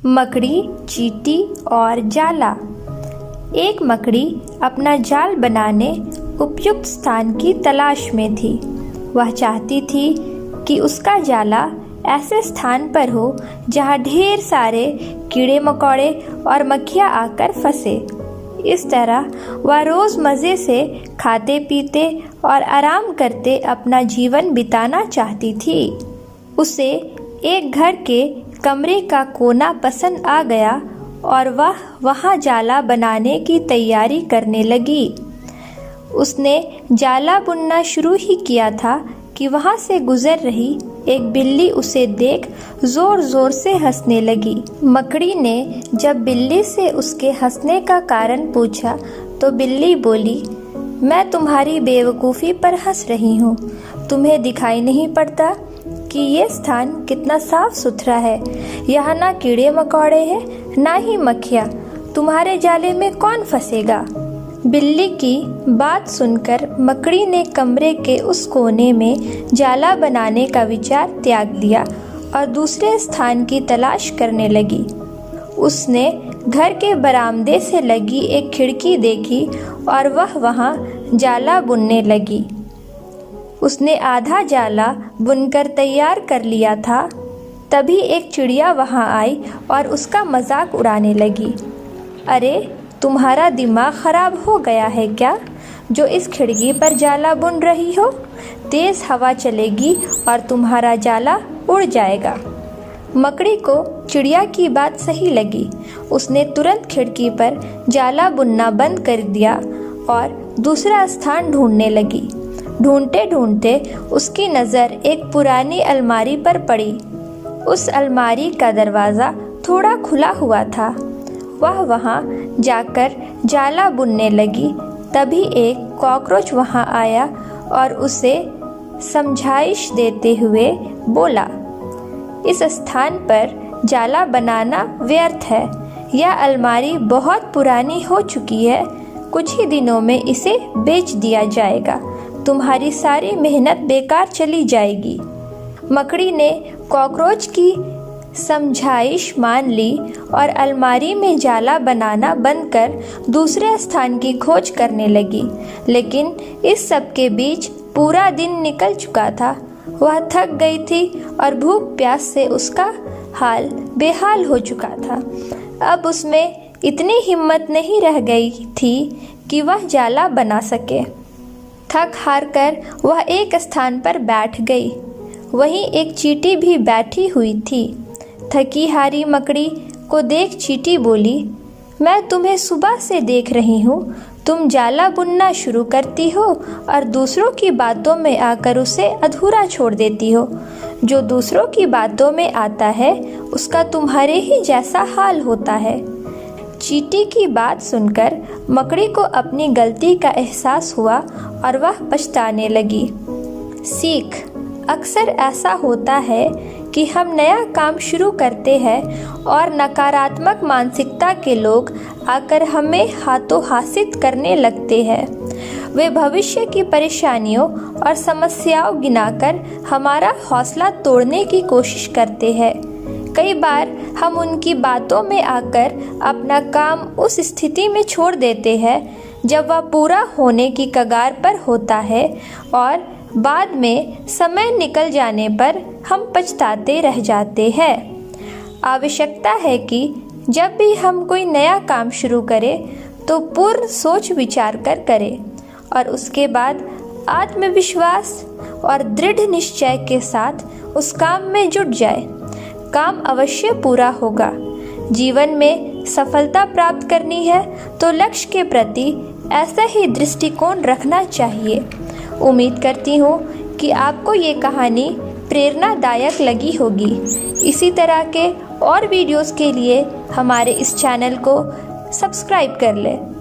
मकड़ी, चींटी और जाला। एक मकड़ी अपना जाल बनाने उपयुक्त स्थान की तलाश में थी। वह चाहती थी कि उसका जाला ऐसे स्थान पर हो जहाँ ढेर सारे कीड़े मकोड़े और मक्खियाँ आकर फंसे। इस तरह वह रोज़ मज़े से खाते पीते और आराम करते अपना जीवन बिताना चाहती थी। उसे एक घर के कमरे का कोना पसंद आ गया और वह वहाँ जाला बनाने की तैयारी करने लगी। उसने जाला बुनना शुरू ही किया था कि वहाँ से गुजर रही एक बिल्ली उसे देख जोर जोर से हंसने लगी। मकड़ी ने जब बिल्ली से उसके हंसने का कारण पूछा तो बिल्ली बोली, मैं तुम्हारी बेवकूफ़ी पर हंस रही हूँ। तुम्हें दिखाई नहीं पड़ता कि ये स्थान कितना साफ सुथरा है। यहाँ ना कीड़े मकोड़े हैं ना ही मक्खियाँ। तुम्हारे जाले में कौन फंसेगा? बिल्ली की बात सुनकर मकड़ी ने कमरे के उस कोने में जाला बनाने का विचार त्याग दिया और दूसरे स्थान की तलाश करने लगी। उसने घर के बरामदे से लगी एक खिड़की देखी और वह वहाँ जाला बुनने लगी। उसने आधा जाला बुनकर तैयार कर लिया था। तभी एक चिड़िया वहाँ आई और उसका मजाक उड़ाने लगी। अरे, तुम्हारा दिमाग खराब हो गया है क्या, जो इस खिड़की पर जाला बुन रही हो? तेज हवा चलेगी और तुम्हारा जाला उड़ जाएगा। मकड़ी को चिड़िया की बात सही लगी। उसने तुरंत खिड़की पर जाला बुनना बंद कर दिया और दूसरा स्थान ढूंढने लगी। ढूंढते ढूंढते उसकी नज़र एक पुरानी अलमारी पर पड़ी। उस अलमारी का दरवाज़ा थोड़ा खुला हुआ था। वह वहाँ जाकर जाला बुनने लगी। तभी एक कॉकरोच वहाँ आया और उसे समझाइश देते हुए बोला, इस स्थान पर जाला बनाना व्यर्थ है। यह अलमारी बहुत पुरानी हो चुकी है। कुछ ही दिनों में इसे बेच दिया जाएगा। तुम्हारी सारी मेहनत बेकार चली जाएगी। मकड़ी ने कॉकरोच की समझाइश मान ली और अलमारी में जाला बनाना बंद कर दूसरे स्थान की खोज करने लगी। लेकिन इस सब के बीच पूरा दिन निकल चुका था। वह थक गई थी और भूख प्यास से उसका हाल बेहाल हो चुका था। अब उसमें इतनी हिम्मत नहीं रह गई थी कि वह जाला बना सके। थक हार कर वह एक स्थान पर बैठ गई। वहीं एक चींटी भी बैठी हुई थी। थकी हारी मकड़ी को देख चींटी बोली, मैं तुम्हें सुबह से देख रही हूँ। तुम जाला बुनना शुरू करती हो और दूसरों की बातों में आकर उसे अधूरा छोड़ देती हो। जो दूसरों की बातों में आता है उसका तुम्हारे ही जैसा हाल होता है। चींटी की बात सुनकर मकड़ी को अपनी गलती का एहसास हुआ और वह पछताने लगी। सीख, अक्सर ऐसा होता है कि हम नया काम शुरू करते हैं और नकारात्मक मानसिकता के लोग आकर हमें हाथों हासिल करने लगते हैं। वे भविष्य की परेशानियों और समस्याओं गिनाकर हमारा हौसला तोड़ने की कोशिश करते हैं। कई बार हम उनकी बातों में आकर अपना काम उस स्थिति में छोड़ देते हैं जब वह पूरा होने की कगार पर होता है और बाद में समय निकल जाने पर हम पछताते रह जाते हैं। आवश्यकता है कि जब भी हम कोई नया काम शुरू करें तो पूर्ण सोच विचार कर करें और उसके बाद आत्मविश्वास और दृढ़ निश्चय के साथ उस काम में जुट जाए। काम अवश्य पूरा होगा। जीवन में सफलता प्राप्त करनी है तो लक्ष्य के प्रति ऐसा ही दृष्टिकोण रखना चाहिए। उम्मीद करती हूँ कि आपको ये कहानी प्रेरणादायक लगी होगी। इसी तरह के और वीडियोस के लिए हमारे इस चैनल को सब्सक्राइब कर लें।